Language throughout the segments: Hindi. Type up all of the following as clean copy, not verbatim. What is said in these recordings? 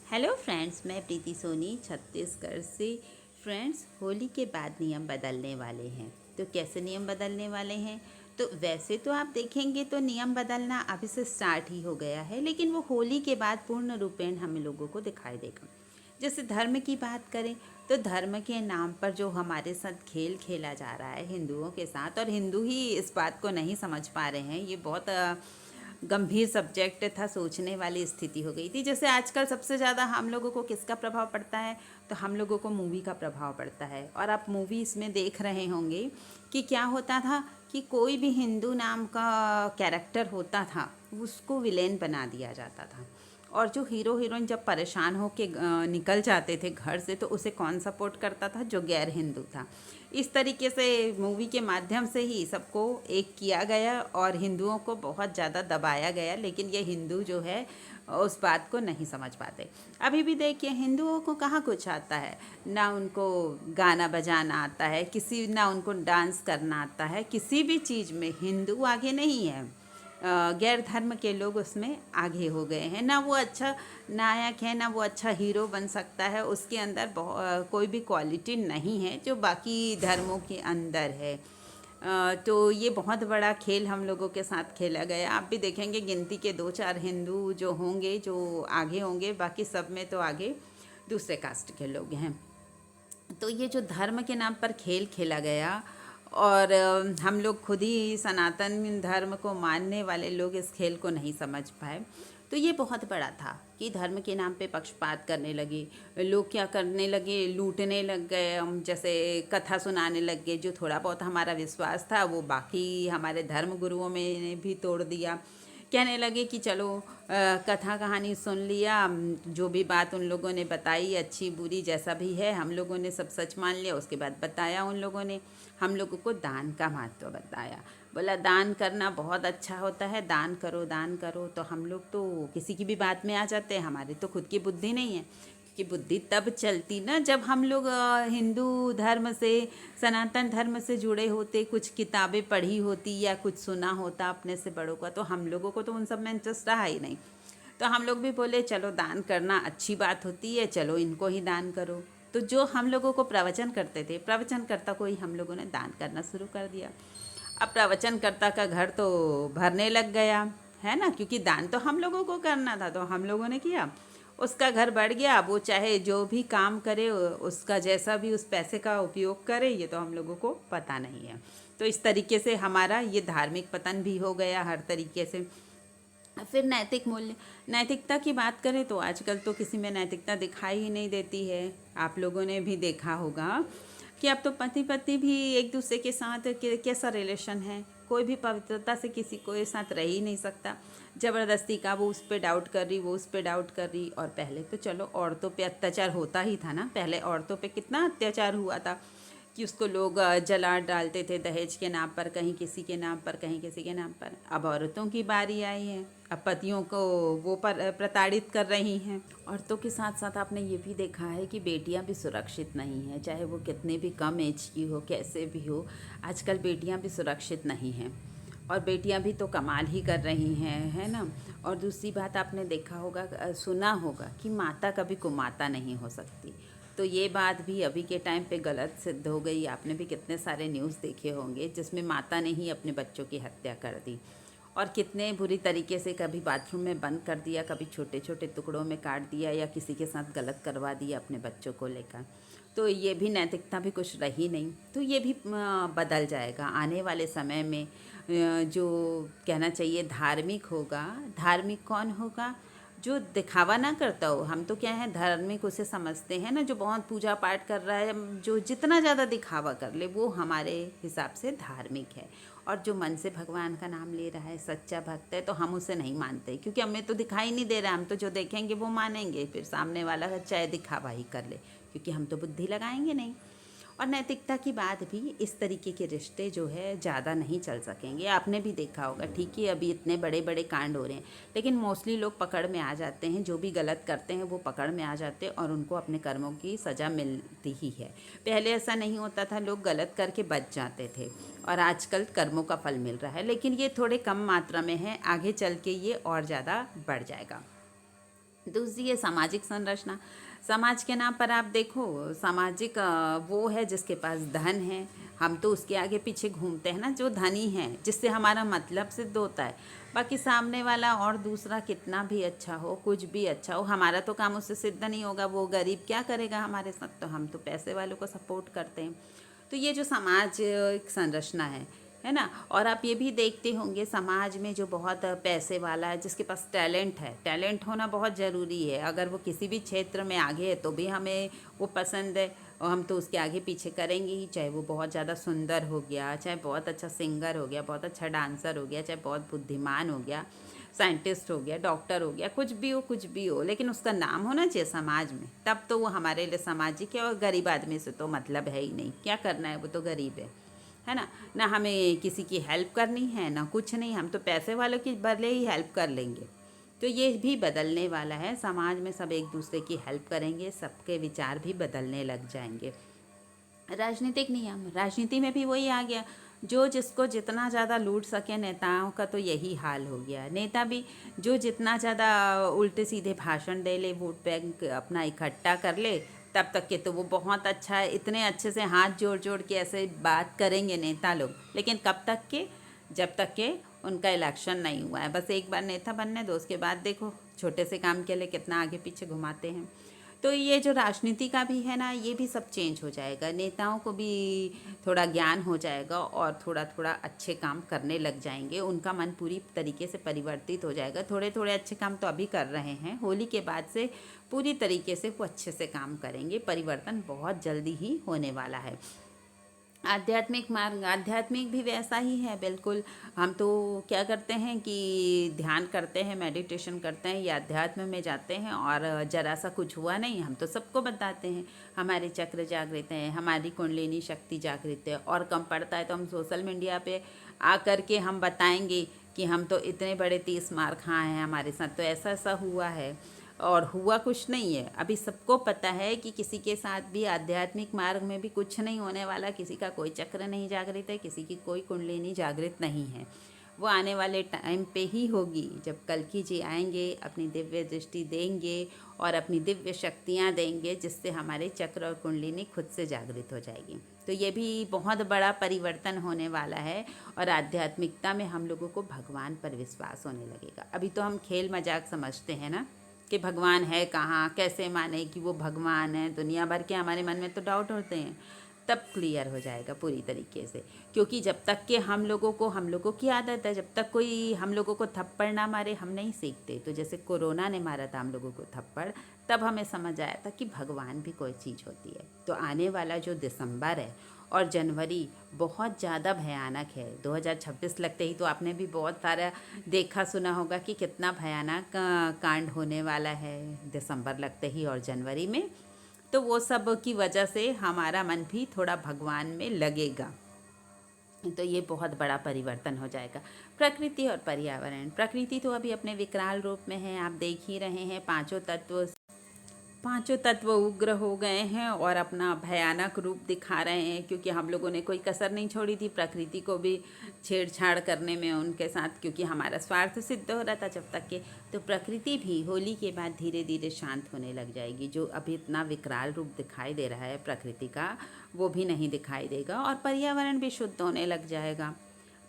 हेलो फ्रेंड्स, मैं प्रीति सोनी छत्तीसगढ़ से। फ्रेंड्स, होली के बाद नियम बदलने वाले हैं। तो कैसे नियम बदलने वाले हैं? तो वैसे तो आप देखेंगे तो नियम बदलना अभी से स्टार्ट ही हो गया है, लेकिन वो होली के बाद पूर्ण रूपेण हम लोगों को दिखाई देगा। जैसे धर्म की बात करें तो धर्म के नाम पर जो हमारे साथ खेल खेला जा रहा है हिंदुओं के साथ, और हिंदू ही इस बात को नहीं समझ पा रहे हैं। ये बहुत गंभीर सब्जेक्ट था, सोचने वाली स्थिति हो गई थी। जैसे आजकल सबसे ज़्यादा हम लोगों को किसका प्रभाव पड़ता है? तो हम लोगों को मूवी का प्रभाव पड़ता है। और आप मूवीज़ में देख रहे होंगे कि क्या होता था कि कोई भी हिंदू नाम का कैरेक्टर होता था उसको विलेन बना दिया जाता था। और जो हीरो हीरोइन जब परेशान हो के निकल जाते थे घर से, तो उसे कौन सपोर्ट करता था? जो गैर हिंदू था। इस तरीके से मूवी के माध्यम से ही सबको एक किया गया और हिंदुओं को बहुत ज़्यादा दबाया गया, लेकिन ये हिंदू जो है उस बात को नहीं समझ पाते। अभी भी देखिए, हिंदुओं को कहाँ कुछ आता है? ना उनको गाना बजाना आता है, ना उनको डांस करना आता है। किसी भी चीज़ में हिंदू आगे नहीं है। गैर धर्म के लोग उसमें आगे हो गए हैं। ना वो अच्छा नायक है, ना वो अच्छा हीरो बन सकता है। उसके अंदर कोई भी क्वालिटी नहीं है जो बाकी धर्मों के अंदर है। तो ये बहुत बड़ा खेल हम लोगों के साथ खेला गया। आप भी देखेंगे गिनती के 2-4 हिंदू जो होंगे, जो आगे होंगे, बाकी सब में तो आगे दूसरे कास्ट के लोग हैं। तो ये जो धर्म के नाम पर खेल खेला गया, और हम लोग खुद ही सनातन धर्म को मानने वाले लोग इस खेल को नहीं समझ पाए। तो ये बहुत बड़ा था कि धर्म के नाम पे पक्षपात करने लगे लोग। क्या करने लगे? लूटने लग गए। जैसे कथा सुनाने लग गए। जो थोड़ा बहुत हमारा विश्वास था वो बाकी हमारे धर्म गुरुओं में भी तोड़ दिया। कहने लगे कि चलो कथा कहानी सुन लिया, जो भी बात उन लोगों ने बताई, अच्छी बुरी जैसा भी है, हम लोगों ने सब सच मान लिया। उसके बाद बताया उन लोगों ने, हम लोगों को दान का महत्व बताया। बोला दान करना बहुत अच्छा होता है, दान करो दान करो। तो हम लोग तो किसी की भी बात में आ जाते हैं। हमारी तो खुद की बुद्धि नहीं है कि बुद्धि तब चलती ना जब हम लोग हिंदू धर्म से, सनातन धर्म से जुड़े होते, कुछ किताबें पढ़ी होती या कुछ सुना होता अपने से बड़ों का। तो हम लोगों को तो उन सब में इंटरेस्ट रहा ही नहीं। तो हम लोग भी बोले चलो दान करना अच्छी बात होती है, चलो इनको ही दान करो। तो जो हम लोगों को प्रवचन करते थे, प्रवचनकर्ता को ही हम लोगों ने दान करना शुरू कर दिया। अब प्रवचनकर्ता का घर तो भरने लग गया, है ना, क्योंकि दान तो हम लोगों को करना था, तो हम लोगों ने किया। उसका घर बढ़ गया। वो चाहे जो भी काम करे, उसका जैसा भी उस पैसे का उपयोग करे, ये तो हम लोगों को पता नहीं है। तो इस तरीके से हमारा ये धार्मिक पतन भी हो गया हर तरीके से। फिर नैतिक मूल्य, नैतिकता की बात करें तो आजकल तो किसी में नैतिकता दिखाई ही नहीं देती है। आप लोगों ने भी देखा होगा कि अब तो पति पत्नी भी एक दूसरे के साथ कैसा रिलेशन है, कोई भी पवित्रता से किसी को के साथ रह ही नहीं सकता। ज़बरदस्ती का वो उस पर डाउट कर रही, वो उस पर डाउट कर रही। और पहले तो चलो औरतों पे अत्याचार होता ही था ना। पहले औरतों पे कितना अत्याचार हुआ था कि उसको लोग जला डालते थे दहेज के नाम पर, कहीं किसी के नाम पर, कहीं किसी के नाम पर। अब औरतों की बारी आई है, अब पतियों को वो प्रताड़ित कर रही हैं। औरतों के साथ साथ आपने ये भी देखा है कि बेटियां भी सुरक्षित नहीं हैं, चाहे वो कितने भी कम एज की हो, कैसे भी हो। आजकल बेटियां भी सुरक्षित नहीं हैं, और बेटियां भी तो कमाल ही कर रही हैं, है ना। और दूसरी बात आपने देखा होगा, सुना होगा कि माता कभी कुमाता नहीं हो सकती। तो ये बात भी अभी के टाइम पे गलत सिद्ध हो गई। आपने भी कितने सारे न्यूज़ देखे होंगे जिसमें माता ने ही अपने बच्चों की हत्या कर दी, और कितने बुरी तरीके से कभी बाथरूम में बंद कर दिया, कभी छोटे छोटे टुकड़ों में काट दिया, या किसी के साथ गलत करवा दिया अपने बच्चों को लेकर। तो ये भी नैतिकता भी कुछ रही नहीं। तो ये भी बदल जाएगा आने वाले समय में। जो कहना चाहिए धार्मिक होगा। धार्मिक कौन होगा? जो दिखावा ना करता हो। हम तो क्या है, धार्मिक उसे समझते हैं ना जो बहुत पूजा पाठ कर रहा है, जो जितना ज़्यादा दिखावा कर ले वो हमारे हिसाब से धार्मिक है। और जो मन से भगवान का नाम ले रहा है, सच्चा भक्त है, तो हम उसे नहीं मानते, क्योंकि हमें तो दिखाई नहीं दे रहा। हम तो जो देखेंगे वो मानेंगे, फिर सामने वाला चाहे दिखावा ही कर ले, क्योंकि हम तो बुद्धि लगाएंगे नहीं। और नैतिकता की बात भी, इस तरीके के रिश्ते जो है ज़्यादा नहीं चल सकेंगे। आपने भी देखा होगा, ठीक है, अभी इतने बड़े बड़े कांड हो रहे हैं, लेकिन मोस्टली लोग पकड़ में आ जाते हैं। जो भी गलत करते हैं वो पकड़ में आ जाते हैं, और उनको अपने कर्मों की सज़ा मिलती ही है। पहले ऐसा नहीं होता था, लोग गलत करके बच जाते थे, और आजकल कर्मों का फल मिल रहा है। लेकिन ये थोड़े कम मात्रा में है, आगे चल के ये और ज़्यादा बढ़ जाएगा। दूसरी है सामाजिक संरचना। समाज के नाम पर आप देखो, सामाजिक वो है जिसके पास धन है, हम तो उसके आगे पीछे घूमते हैं ना, जो धनी है, जिससे हमारा मतलब सिद्ध होता है। बाकी सामने वाला और दूसरा कितना भी अच्छा हो, कुछ भी अच्छा हो, हमारा तो काम उससे सिद्ध नहीं होगा। वो गरीब क्या करेगा हमारे साथ, तो हम तो पैसे वालों को सपोर्ट करते हैं। तो ये जो समाज एक संरचना है ना। और आप ये भी देखते होंगे समाज में जो बहुत पैसे वाला है, जिसके पास टैलेंट है, टैलेंट होना बहुत ज़रूरी है। अगर वो किसी भी क्षेत्र में आगे है तो भी हमें वो पसंद है, और हम तो उसके आगे पीछे करेंगे ही। चाहे वो बहुत ज़्यादा सुंदर हो गया, चाहे बहुत अच्छा सिंगर हो गया, बहुत अच्छा डांसर हो गया, चाहे बहुत बुद्धिमान हो गया, साइंटिस्ट हो गया, डॉक्टर हो गया, कुछ भी हो, कुछ भी हो, लेकिन उसका नाम होना चाहिए समाज में, तब तो वो हमारे लिए सामाजिक है। और गरीब आदमी से तो मतलब है ही नहीं, क्या करना है, वो तो गरीब है ना। ना हमें किसी की हेल्प करनी है, ना कुछ नहीं, हम तो पैसे वालों की भले ही हेल्प कर लेंगे। तो ये भी बदलने वाला है, समाज में सब एक दूसरे की हेल्प करेंगे, सबके विचार भी बदलने लग जाएंगे। राजनीतिक नियम, राजनीति में भी वही आ गया, जो जिसको जितना ज़्यादा लूट सके, नेताओं का तो यही हाल हो गया। नेता भी जो जितना ज़्यादा उल्टे सीधे भाषण दे ले, वोट बैंक अपना इकट्ठा कर ले, तब तक के तो वो बहुत अच्छा है, इतने अच्छे से हाथ जोड़ जोड़ के ऐसे बात करेंगे नेता लोग। लेकिन कब तक के, जब तक के उनका इलेक्शन नहीं हुआ है। बस एक बार नेता बनने दो, उसके बाद देखो छोटे से काम के लिए कितना आगे पीछे घुमाते हैं। तो ये जो राजनीति का भी है ना, ये भी सब चेंज हो जाएगा। नेताओं को भी थोड़ा ज्ञान हो जाएगा और थोड़ा थोड़ा अच्छे काम करने लग जाएंगे, उनका मन पूरी तरीके से परिवर्तित हो जाएगा। थोड़े थोड़े अच्छे काम तो अभी कर रहे हैं, होली के बाद से पूरी तरीके से वो अच्छे से काम करेंगे। परिवर्तन बहुत जल्दी ही होने वाला है। आध्यात्मिक मार्ग, आध्यात्मिक भी वैसा ही है बिल्कुल। हम तो क्या करते हैं कि ध्यान करते हैं, मेडिटेशन करते हैं, या अध्यात्म में जाते हैं, और जरा सा कुछ हुआ नहीं, हम तो सबको बताते हैं हमारे चक्र जागृत हैं, हमारी कुंडलिनी शक्ति जागृत है। और कम पड़ता है तो हम सोशल मीडिया पे आकर के हम बताएंगे कि हम तो इतने बड़े 30 मार खाए हैं, हमारे साथ तो ऐसा ऐसा हुआ है। और हुआ कुछ नहीं है, अभी सबको पता है कि किसी के साथ भी आध्यात्मिक मार्ग में भी कुछ नहीं होने वाला। किसी का कोई चक्र नहीं जागृत है, किसी की कोई कुंडलिनी जागृत नहीं है। वो आने वाले टाइम पे ही होगी, जब कल्कि जी आएंगे, अपनी दिव्य दृष्टि देंगे और अपनी दिव्य शक्तियाँ देंगे, जिससे हमारे चक्र और कुंडलिनी खुद से जागृत हो जाएगी। तो ये भी बहुत बड़ा परिवर्तन होने वाला है। और आध्यात्मिकता में हम लोगों को भगवान पर विश्वास होने लगेगा। अभी तो हम खेल मजाक समझते हैं ना कि भगवान है कहाँ, कैसे माने कि वो भगवान है। दुनिया भर के हमारे मन में तो डाउट होते हैं, तब क्लियर हो जाएगा पूरी तरीके से। क्योंकि जब तक कि हम लोगों की आदत है, जब तक कोई हम लोगों को थप्पड़ ना मारे हम नहीं सीखते। तो जैसे कोरोना ने मारा था हम लोगों को थप्पड़, तब हमें समझ आया था कि भगवान भी कोई चीज़ होती है। तो आने वाला जो दिसंबर है और जनवरी बहुत ज़्यादा भयानक है। 2026 लगते ही तो आपने भी बहुत सारा देखा सुना होगा कि कितना भयानक कांड होने वाला है दिसंबर लगते ही और जनवरी में। तो वो सब की वजह से हमारा मन भी थोड़ा भगवान में लगेगा। तो ये बहुत बड़ा परिवर्तन हो जाएगा। प्रकृति और पर्यावरण, प्रकृति तो अभी अपने विकराल रूप में है, आप देख ही रहे हैं। पांचों तत्व उग्र हो गए हैं और अपना भयानक रूप दिखा रहे हैं, क्योंकि हम लोगों ने कोई कसर नहीं छोड़ी थी प्रकृति को भी छेड़छाड़ करने में उनके साथ, क्योंकि हमारा स्वार्थ सिद्ध हो रहा था जब तक के। तो प्रकृति भी होली के बाद धीरे धीरे शांत होने लग जाएगी। जो अभी इतना विकराल रूप दिखाई दे रहा है प्रकृति का, वो भी नहीं दिखाई देगा। और पर्यावरण भी शुद्ध होने लग जाएगा।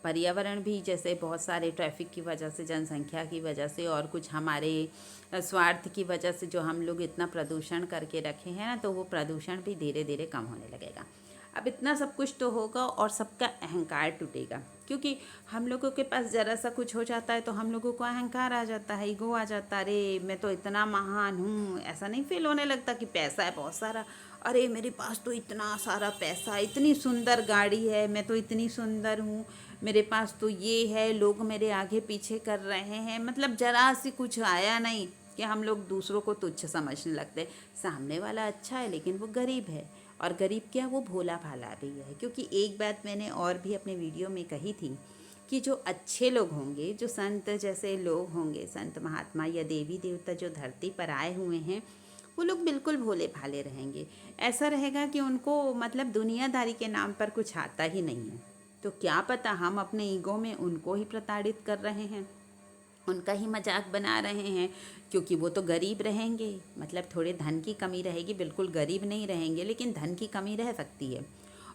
पर्यावरण भी जैसे बहुत सारे ट्रैफिक की वजह से, जनसंख्या की वजह से और कुछ हमारे स्वार्थ की वजह से जो हम लोग इतना प्रदूषण करके रखे हैं ना, तो वो प्रदूषण भी धीरे धीरे कम होने लगेगा। अब इतना सब कुछ तो होगा और सबका अहंकार टूटेगा, क्योंकि हम लोगों के पास ज़रा सा कुछ हो जाता है तो हम लोगों को अहंकार आ जाता है, ईगो आ जाता है। अरे मैं तो इतना महान हूँ, ऐसा नहीं फील होने लगता कि पैसा है बहुत सारा, अरे मेरे पास तो इतना सारा पैसा, इतनी सुंदर गाड़ी है, मैं तो इतनी सुंदर हूँ, मेरे पास तो ये है, लोग मेरे आगे पीछे कर रहे हैं। मतलब ज़रा सी कुछ आया नहीं कि हम लोग दूसरों को तुच्छ समझने लगते। सामने वाला अच्छा है लेकिन वो गरीब है, और गरीब क्या, वो भोला भाला भी है। क्योंकि एक बात मैंने और भी अपने वीडियो में कही थी कि जो अच्छे लोग होंगे, जो संत जैसे लोग होंगे, संत महात्मा या देवी देवता जो धरती पर आए हुए हैं, वो लोग बिल्कुल भोले भाले रहेंगे। ऐसा रहेगा कि उनको मतलब दुनियादारी के नाम पर कुछ आता ही नहीं है। तो क्या पता हम अपने ईगो में उनको ही प्रताड़ित कर रहे हैं। उनका ही मजाक बना रहे हैं, क्योंकि वो तो गरीब रहेंगे, मतलब थोड़े धन की कमी रहेगी, बिल्कुल गरीब नहीं रहेंगे लेकिन धन की कमी रह सकती है।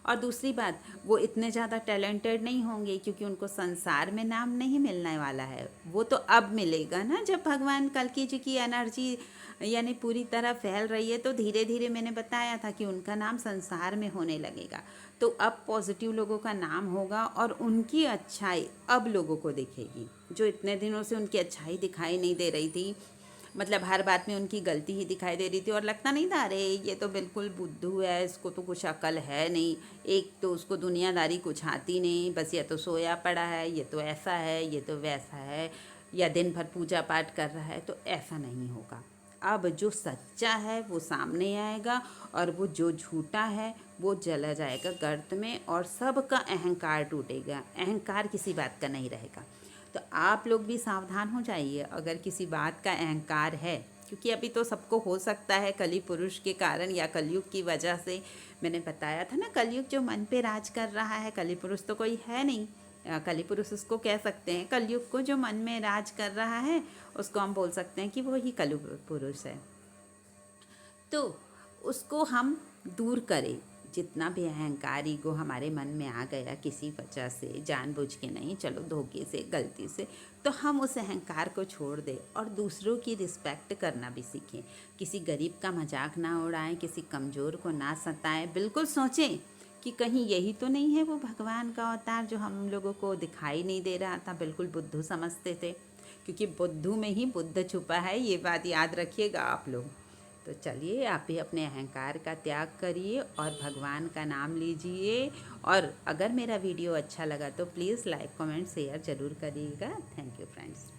और दूसरी बात, वो इतने ज़्यादा टैलेंटेड नहीं होंगे, क्योंकि उनको संसार में नाम नहीं मिलने वाला है। वो तो अब मिलेगा ना, जब भगवान कल्कि जी की एनर्जी यानी पूरी तरह फैल रही है, तो धीरे धीरे मैंने बताया था कि उनका नाम संसार में होने लगेगा। तो अब पॉजिटिव लोगों का नाम होगा और उनकी अच्छाई अब लोगों को दिखेगी, जो इतने दिनों से उनकी अच्छाई दिखाई नहीं दे रही थी। मतलब हर बात में उनकी गलती ही दिखाई दे रही थी और लगता नहीं था, अरे ये तो बिल्कुल बुद्धू है, इसको तो कुछ अकल है नहीं, एक तो उसको दुनियादारी कुछ आती नहीं, बस ये तो सोया पड़ा है, ये तो ऐसा है, ये तो वैसा है, या दिन भर पूजा पाठ कर रहा है। तो ऐसा नहीं होगा। अब जो सच्चा है वो सामने आएगा और वो जो झूठा है वो चला जाएगा गर्त में, और सबका अहंकार टूटेगा। अहंकार किसी बात का नहीं रहेगा। तो आप लोग भी सावधान हो जाइए अगर किसी बात का अहंकार है, क्योंकि अभी तो सबको हो सकता है कली पुरुष के कारण या कलयुग की वजह से। मैंने बताया था ना, कलयुग जो मन पे राज कर रहा है, कली पुरुष तो कोई है नहीं। कली पुरुष उसको कह सकते हैं, कलयुग को जो मन में राज कर रहा है उसको हम बोल सकते हैं कि वो ही कलि पुरुष है। तो उसको हम दूर करें। जितना भी अहंकार ईगो हमारे मन में आ गया किसी वजह से, जानबूझ के नहीं, चलो धोखे से, गलती से, तो हम उस अहंकार को छोड़ दें और दूसरों की रिस्पेक्ट करना भी सीखें। किसी गरीब का मजाक ना उड़ाएं, किसी कमज़ोर को ना सताएं। बिल्कुल सोचें कि कहीं यही तो नहीं है वो भगवान का अवतार जो हम लोगों को दिखाई नहीं दे रहा था, बिल्कुल बुद्धू समझते थे, क्योंकि बुद्धू में ही बुद्ध छुपा है। ये बात याद रखिएगा आप लोग। तो चलिए, आप भी अपने अहंकार का त्याग करिए और भगवान का नाम लीजिए। और अगर मेरा वीडियो अच्छा लगा तो प्लीज़ लाइक कमेंट शेयर ज़रूर करिएगा। Thank you friends.